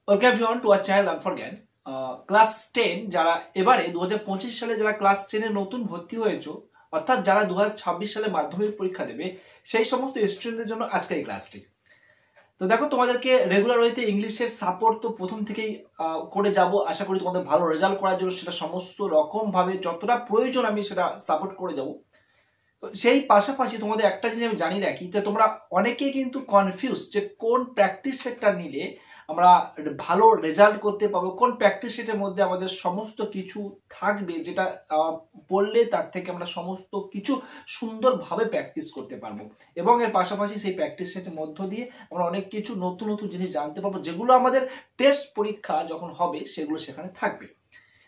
Welcome everyone to our channel learn for জ্ঞান। Class 10 যারা এবারে 2025 সালে যারা ক্লাস 10 এ নতুন ভর্তি হয়েছো, অর্থাৎ যারা 2026 সালে মাধ্যমিক পরীক্ষা দেবে, সেই সমস্ত স্টুডেন্টদের জন্য আজকের এই ক্লাসটি। তো দেখো, তোমাদেরকে রেগুলার ওয়েতে ইংলিশের সাপোর্ট তো প্রথম থেকেই করে যাব। আশা করি তোমাদের ভালো রেজাল্ট করার জন্য সেটা সমস্ত রকমভাবে যতটা প্রয়োজন আমি সেটা সাপোর্ট করে যাব। সেই পাশাপাশি তোমাদের একটা জিনিস আমি জানিয়ে রাখি, যে তোমরা অনেকেই কিন্তু কনফিউজ যে কোন প্র্যাকটিস সেটটা নিলে আমরা ভালো রেজাল্ট করতে পারবো, কোন প্র্যাকটিস সেটের মধ্যে আমাদের সমস্ত কিছু থাকবে, যেটা পড়লে তার থেকে আমরা সমস্ত কিছু সুন্দরভাবে প্র্যাকটিস করতে পারবো। এবং এর পাশাপাশি সেই প্র্যাকটিস সেটের মধ্য দিয়ে আমরা অনেক কিছু নতুন নতুন জিনিস জানতে পারবো, যেগুলো আমাদের টেস্ট পরীক্ষা যখন হবে সেগুলো সেখানে থাকবে।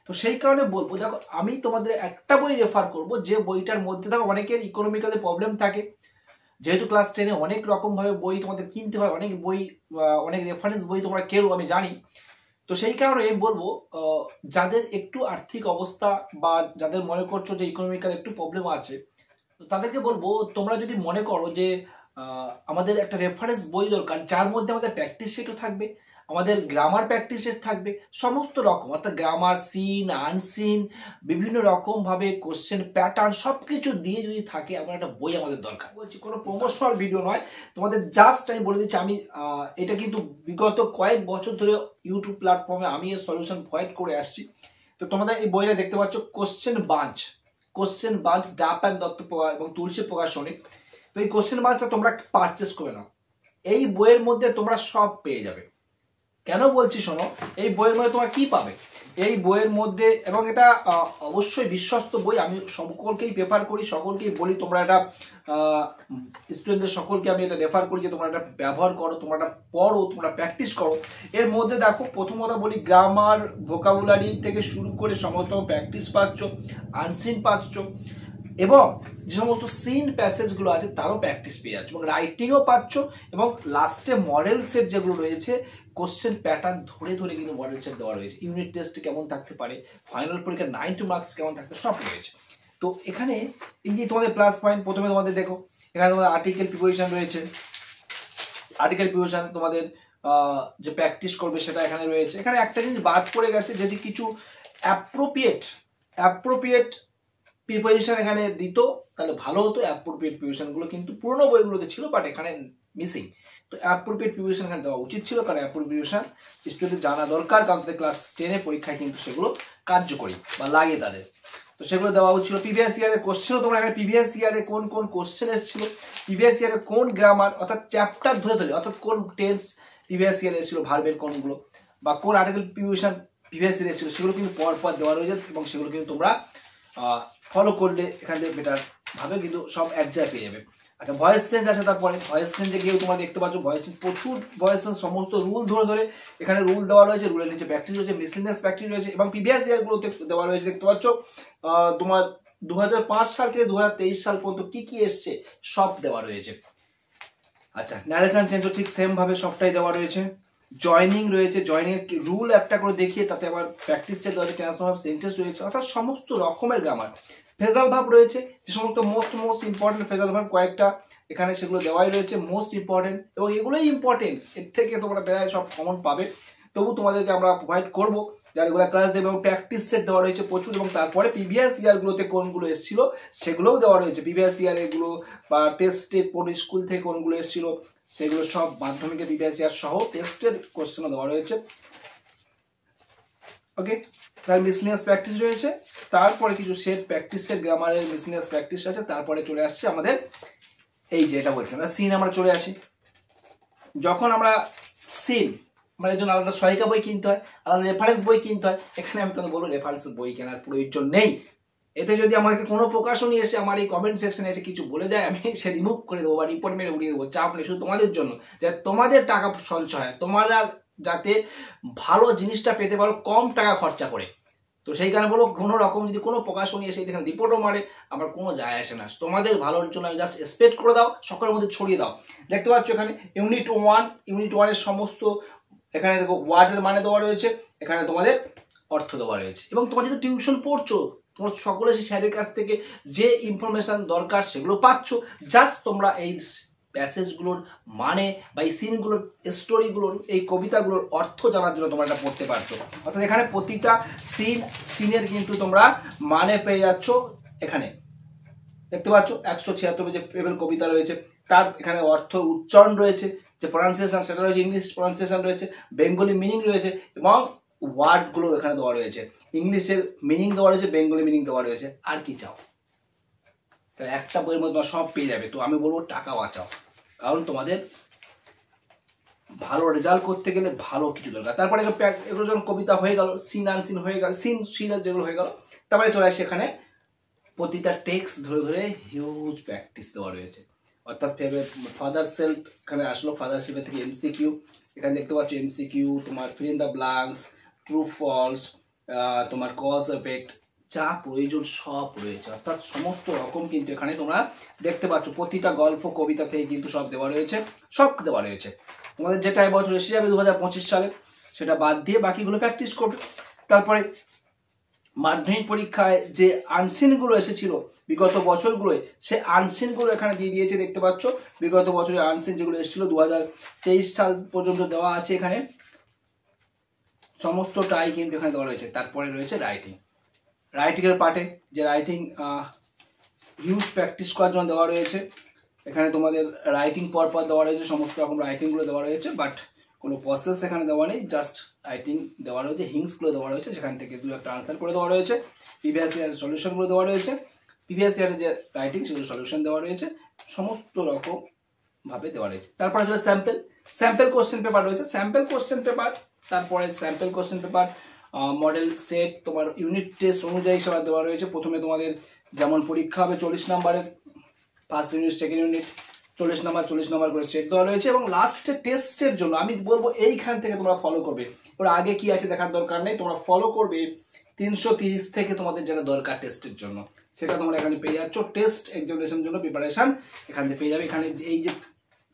তো সেই কারণে বলবো, দেখো আমি তোমাদের একটা বই রেফার করব, যে বইটার মধ্যে দেখো অনেকের ইকোনমিক্যালি প্রবলেম থাকে, যেহেতু ক্লাস 10 এ অনেক রকমভাবে বই তোমাদের কিনতে হয়, অনেক বই অনেক রেফারেন্স বই তোমরা কেনো আমি জানি। তো সেই কারণে বলবো, যাদের একটু আর্থিক অবস্থা বা যাদের মনে করছো যে ইকোনমিক্যাল একটু প্রবলেম আছে, তো তাদেরকে বলবো, তোমরা যদি মনে করো যে আমাদের একটা রেফারেন্স বই দরকার, যার মধ্যে আমাদের প্র্যাকটিস সেটও থাকবে, আমাদের গ্রামার প্র্যাকটিস সেট থাকবে, সমস্ত রকম, অর্থাৎ গ্রামার, সিন, আনসিন, বিভিন্ন রকমভাবে কোশ্চেন প্যাটার্ন সব কিছু দিয়ে যদি থাকে, এমন একটা বই আমাদের দরকার। বলছি কোনো প্রমোশনাল ভিডিও নয়, তোমাদের জাস্ট আমি বলে দিচ্ছি, আমি এটা কিন্তু বিগত কয়েক বছর ধরে ইউটিউব প্ল্যাটফর্মে আমি এর সলিউশন প্রোভাইড করে আসছি। তো তোমাদের এই বইটা দেখতে পাচ্ছ, কোশ্চেন বাঞ্চ ডাপান দত্ত এবং তুলসী প্রকাশনী। তো এই কোশ্চেন বাঞ্চটা তোমরা পারচেস করে নাও, এই বইয়ের মধ্যে তোমরা সব পেয়ে যাবে। কেন বলছি শোনো, এই বইয়ের মধ্যে তোমরা কি পাবে, এই বইয়ের মধ্যে, এবং এটা অবশ্যই বিশ্বস্ত বই, আমি সকলকেই প্রেফার করি, সকলকেই বলি তোমরা এটা স্টুডেন্টদের সকলকে আমি এটা রেফার করি যে তোমরা এটা ব্যবহার করো, তোমরা এটা পড়ো, তোমরা প্র্যাকটিস করো। এর মধ্যে দেখো, প্রথম কথা বলি, গ্রামার, ভোকাবুলারি থেকে শুরু করে সমস্ত প্র্যাকটিস পাচ্ছ, আনসিন পাচ্ছ, এবং যে সমস্ত সিন প্যাসেজগুলো আছে তারও প্র্যাকটিস পেয়ে যাচ্ছ, এবং রাইটিংও পাচ্ছ, এবং লাস্টে মডেল সেট যেগুলো রয়েছে, কোশ্চেন প্যাটার্ন ধরে ধরে কিন্তু মডেল সেট দেওয়া রয়েছে, ইউনিট টেস্ট কেমন থাকতে পারে, ফাইনাল পরীক্ষার 90 মার্কস কেমন থাকতে, সব রয়েছে। তো এখানে এই যে তোমাদের প্লাস পয়েন্ট, প্রথমে তোমাদের দেখো, এখানে তোমাদের আর্টিকেল প্রিপোজিশন রয়েছে, আর্টিকেল প্রিপোজিশন তোমাদের যে প্র্যাকটিস করবে সেটা এখানে রয়েছে। এখানে একটা জিনিস বাদ পড়ে গেছে, যদি কিছু অ্যাপ্রোপ্রিয়েট প্রিপোজিশন এখানে দিত তাহলে ভালো হতো। অ্যাপ্রোপ্রিয়েট প্রিপোজিশনগুলো কিন্তু পুরোনো বইগুলোতে ছিল, বাট এখানে মিসিং। তো অ্যাপ্রোপ্রিয়েট প্রিপোজিশন এখানে দেওয়া উচিত ছিল, কারণ অ্যাপ্রোপ্রিয়েশন স্টুডেন্টদের জানা দরকার, কারণ তাদের ক্লাস 10 এ পরীক্ষায় কিন্তু সেগুলো কার্যকরী বা লাগে তাদের। তো সেগুলো দেওয়া উচিত। প্রিভিয়াস ইয়ারের কোশ্চেনও তোমরা এখানে, প্রিভিয়াস ইয়ারে কোন কোন কোশ্চেন এসেছিল, প্রিভিয়াস ইয়ারে কোন গ্রামার, অর্থাৎ চ্যাপ্টার ধরে ধরে, অর্থাৎ কোন টেন্স প্রিভিয়াস ইয়ারে এসেছিল, ভার্বের কোনগুলো, বা কোন আর্টিকেল প্রিপোজিশন প্রিভিয়াস ইয়ারে এসেছিল, সেগুলো কিন্তু পর পর দেওয়া রয়েছে, এবং সেগুলো কিন্তু তোমরা ফলো করলে এখান থেকে বেটার ভাবে কিন্তু সব এক জায়গায় পেয়ে যাবে। আচ্ছা, ভয়েস চেঞ্জ আছে, তারপরে ভয়েস চেঞ্জে গিয়েও তোমরা দেখতে পাচ্ছ, ভয়েস চেঞ্জ, প্রচুর ভয়েস চেঞ্জ, সমস্ত রুল ধরে ধরে এখানে রুল দেওয়া রয়েছে, রুলের নিচে প্র্যাকটিস রয়েছে, মিসলিনিয়াস প্র্যাকটিস রয়েছে, এবং প্রিভিয়াস ইয়ারগুলোতে দেওয়া রয়েছে, দেখতে পাচ্ছ তোমার 2005 সাল থেকে 2023 সাল পর্যন্ত কি কি এসছে সব দেওয়া রয়েছে। আচ্ছা, ন্যারেশন চেঞ্জও ঠিক সেম ভাবে সবটাই দেওয়া রয়েছে। জয়নিং রয়েছে, জয়নিং এর রুল একটা করে দেখিয়ে তাতে আবার প্র্যাকটিস সেট দেওয়া আছে, ট্রান্সফর্ম সেন্টেন্স রয়েছে, অর্থাৎ সমস্ত রকমের গ্রামার। ফেজাল ভাব রয়েছে, যে সমস্ত মোস্ট ইম্পর্টেন্ট ফেজাল ভাব কয়েকটা এখানে, সেগুলো দেওয়াই রয়েছে, মোস্ট ইম্পর্টেন্ট, এবং এগুলোই ইম্পর্টেন্ট, এর থেকে তোমরা প্রায় সব কমন পাবে। তবু তোমাদেরকে আমরা প্রোভাইড করবো যারা এগুলো ক্লাস দেবে, এবং প্র্যাকটিস সেট দেওয়া রয়েছে প্রচুর, এবং তারপরে প্রিভিয়াস ইয়ারগুলোতে কোনগুলো এসেছিল সেগুলোও দেওয়া রয়েছে, প্রিভিয়াস ইয়ার এগুলো বা টেস্টে কোন স্কুল থেকে কোনগুলো এসেছিল সেগুলো সব, মাধ্যমিকের প্রিভিয়াস ইয়ার সহ টেস্টের কোশ্চেনও দেওয়া রয়েছে। ওকে, তার মিসলিনিয়াস প্র্যাকটিস রয়েছে, তারপরে কিছু সেট প্র্যাকটিস সেট, গ্রামারের মিসলিনিয়াস প্র্যাকটিস আছে, তারপরে চলে আসছে আমাদের এই যে এটা বলছিলাম সিন। আমরা চলে আসি, যখন আমরা সিন, মানে এর জন্য আলাদা সহায়িকা বই কিনতে হয়, আলাদা রেফারেন্স বই কিনতে হয়। এখানে আমি তোমাকে বলবো, রেফারেন্স বই কেনার প্রয়োজন নেই। এতে যদি আমাকে কোনো প্রকাশনী এসে আমার এই কমেন্ট সেকশনে এসে কিছু বলে যায়, আমি সে রিমুভ করে দেবো বা রিপোর্ট মেরে উড়িয়ে দেবো, চাপ নেই। শুধু তোমাদের জন্য, যে তোমাদের টাকা সঞ্চয় হয়, তোমরা যাতে ভালো জিনিসটা পেতে পারো কম টাকা খরচা করে। তো সেই কারণে বলো, কোনো রকম যদি কোনো প্রকাশনী এসে এখানে রিপোর্টও মারে, আমার কোনো যায় আসে না। তোমাদের ভালোর জন্য আমি জাস্ট স্প্রেড করে দাও, সকলের মধ্যে ছড়িয়ে দাও। দেখতে পাচ্ছ এখানে ইউনিট 1 সমস্ত, এখানে দেখো ওয়ার্ডের মানে দেওয়া রয়েছে, এখানে তোমাদের অর্থ দেওয়া রয়েছে, এবং তোমরা যেহেতু টিউশন পড়ছো, তোমরা সকলে সেই স্যারের কাছ থেকে যে ইনফরমেশন দরকার সেগুলো পাচ্ছ। জাস্ট তোমরা এই প্যাসেজগুলোর মানে বা এই সিনগুলোর স্টোরিগুলোর এই কবিতাগুলোর অর্থ জানার জন্য তোমরা এটা পড়তে পারছো। অর্থাৎ এখানে প্রতিটা সিনের কিন্তু তোমরা মানে পেয়ে যাচ্ছ। এখানে দেখতে পাচ্ছ 176 যে পেজের কবিতা রয়েছে, তার এখানে অর্থ উচ্চারণ রয়েছে, যে প্রনাউন্সিয়েশন সেটা রয়েছে, ইংলিশ প্রনাউন্সিয়েশন রয়েছে, বেঙ্গলি মিনিং রয়েছে এবং ওয়ার্ডগুলো এখানে দেওয়া রয়েছে, ইংলিশের মিনিং দেওয়া রয়েছে, বেঙ্গলি মিনিং দেওয়া রয়েছে। আর কি চাও? তাহলে একটা বইয়ের মধ্যে তোমার সব পেয়ে যাবে। তো আমি বলবো টাকা বাঁচাও, কারণ তোমাদের ভালো রেজাল্ট করতে গেলে ভালো কিছু দরকার। তারপরে এগুলো যখন কবিতা হয়ে গেল, সিন আনসিন হয়ে গেল, সিনের যেগুলো হয়ে গেল, তারপরে চলে আসে এখানে প্রতিটা টেক্সট ধরে ধরে হিউজ প্র্যাকটিস দেওয়া রয়েছে। অর্থাৎ ফাদার সেলফ এখানে আসলো, ফাদার সেলফের থেকে এমসিকিউ, এখানে দেখতে পাচ্ছ এমসিকিউ, তোমার fill in the blanks, true false, তোমার কজ এফেক্ট, যা প্রয়োজন সব রয়েছে। অর্থাৎ সমস্ত রকম কিন্তু এখানে তোমরা দেখতে পাচ্ছ। প্রতিটা গল্প কবিতা থেকে কিন্তু সব দেওয়া রয়েছে, সব দেওয়া রয়েছে। তোমাদের যেটা এবছর এসে যাবে 2025 সালে, সেটা বাদ দিয়ে বাকিগুলো প্র্যাকটিস করবে। তারপরে মাধ্যমিক পরীক্ষায় যে আনসিনগুলো এসেছিল বিগত বছরগুলোয়, সে আনসিনগুলো এখানে দিয়ে দিয়েছে। দেখতে পাচ্ছ বিগত বছরের আনসিন যেগুলো এসেছিল 2023 সাল পর্যন্ত দেওয়া আছে এখানে, সমস্তটাই কিন্তু এখানে দেওয়া রয়েছে। তারপরে রয়েছে রাইটিংয়ের পার্টে, যে রাইটিং হিউজ প্র্যাকটিস করার জন্য দেওয়া রয়েছে। এখানে তোমাদের রাইটিং পরপর দেওয়া রয়েছে, সমস্ত রকম রাইটিংগুলো দেওয়া রয়েছে, বাট কোনো প্রসেস এখানে দেওয়া নেই, জাস্ট রাইটিং দেওয়া রয়েছে, হিংসগুলো দেওয়া রয়েছে, সেখান থেকে দু একটা আনসার করে দেওয়া রয়েছে। প্রিভিয়াস ইয়ারের সলিউশনগুলো দেওয়া রয়েছে, প্রিভিয়াস ইয়ারের যে রাইটিং সেগুলো সলিউশন দেওয়া রয়েছে, সমস্ত রকম ভাবে দেওয়া রয়েছে। তারপরে হচ্ছে স্যাম্পল কোশ্চেন পেপার রয়েছে, স্যাম্পল কোশ্চেন পেপার, তারপরে sample question paper, model set, তোমার ইউনিট টেস্ট অনুযায়ী সেটা দেওয়া রয়েছে। প্রথমে তোমাদের যেমন পরীক্ষা হবে 40 নম্বরের, ফার্স্ট ইউনিট সেকেন্ড ইউনিট 40 নম্বর করে সেট দেওয়া রয়েছে, এবং লাস্টে টেস্টের জন্য আমি বলবো এইখান থেকে তোমরা ফলো করবে। ওর আগে কি আছে দেখার দরকার নেই, তোমরা ফলো করবে 330 থেকে তোমাদের যেটা দরকার টেস্টের জন্য, সেটা তোমরা এখানে পেয়ে যাচ্ছ। টেস্ট এক্সামিনেশনের জন্য প্রিপারেশন এখান থেকে পেয়ে যাবে। এখানে এই যে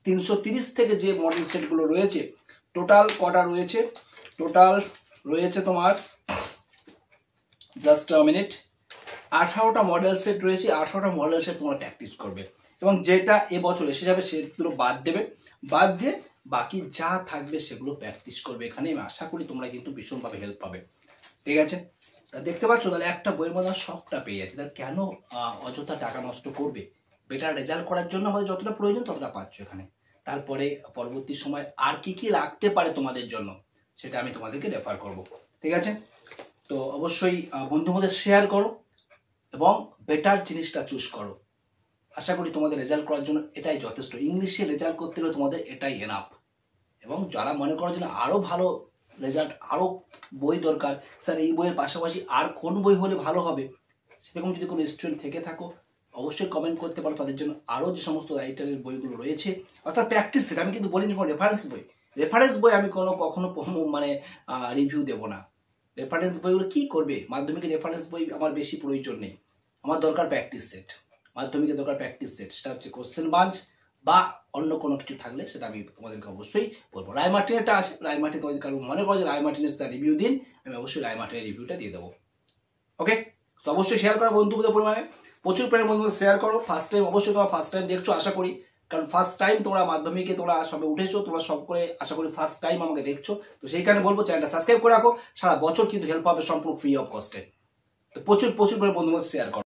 330 থেকে যে মডেল সেটগুলো রয়েছে, টোটাল কটা রয়েছে? টোটাল রয়েছে তোমার জাস্ট মিনিট 18টা মডেল সেট রয়েছে। 18টা মডেল সেট তোমরা প্র্যাকটিস করবে, এবং যেটা এবছর এসে যাবে সেগুলো বাদ দেবে, বাদ দিয়ে বাকি যা থাকবে সেগুলো প্র্যাকটিস করবে। এখানে আমি আশা করি তোমরা কিন্তু ভীষণভাবে হেল্প পাবে। ঠিক আছে, তা দেখতে পাচ্ছ তাহলে একটা বইয়ের মধ্যে সবটা পেয়ে যাচ্ছে। তাহলে কেন অযথা টাকা নষ্ট করবে? বেটার রেজাল্ট করার জন্য আমাদের যতটা প্রয়োজন ততটা পাচ্ছ এখানে। তারপরে পরবর্তী সময় আর কি কি রাখতে পারে তোমাদের জন্য, সেটা আমি তোমাদেরকে রেফার করব। ঠিক আছে, তো অবশ্যই বন্ধুদের শেয়ার করো এবং বেটার জিনিসটা চুজ করো। আশা করি তোমাদের রেজাল্ট করার জন্য এটাই যথেষ্ট। ইংলিশে রেজাল্ট করতে হলে তোমাদের এটাই এনাফ। এবং যারা মনে করার জন্য আরও ভালো রেজাল্ট, আরও বই দরকার, স্যার এই বইয়ের পাশাপাশি আর কোন বই হলে ভালো হবে, সেরকম যদি কোনো স্টুডেন্ট থেকে থাকো অবশ্যই কমেন্ট করতে পারো। তাদের জন্য আরও যে সমস্ত রাইটারের বইগুলো রয়েছে, অর্থাৎ প্র্যাকটিস সেট, আমি কিন্তু বলিনি কোনো রেফারেন্স বই আমি কখনো মানে রিভিউ দেবো না। রেফারেন্স বইগুলো কী করবে? মাধ্যমিকের রেফারেন্স বই আমার বেশি প্রয়োজন নেই, আমার দরকার প্র্যাকটিস সেট। মাধ্যমিকের দরকার প্র্যাকটিস সেট, সেটা হচ্ছে কোশ্চেন বাঞ্চ বা অন্য কোনো কিছু থাকলে সেটা আমি তোমাদেরকে অবশ্যই বলবো। রায় মার্টিনেরটা আছে, রায় মার্টিন তোমাদের কারো মনে করো যে রায় মার্টিনের রিভিউ দিন, আমি অবশ্যই রায় মার্টিনের রিভিউটা দিয়ে দেবো। ওকে, তো অবশ্যই শেয়ার করো বন্ধুদের পরিমাণে, প্রচুর পরিমাণে বন্ধুদের শেয়ার করো। ফার্স্ট টাইম অবশ্যই তোমরা ফার্স্ট টাইম দেখছো আশা করি, কারণ ফার্স্ট টাইম তোমরা মাধ্যমিকে তোমরা সবে উঠেছো, তোমরা সব করে আশা করি ফার্স্ট টাইম আমাকে দেখছো। তো সেই কারণে বলবো চ্যানেলটা সাবস্ক্রাইব করে রাখো, সারা বছর কিন্তু হেল্প পাবে সম্পূর্ণ ফ্রি অফ কস্টে। তো প্রচুর পরিমাণে বন্ধুদের শেয়ার করো।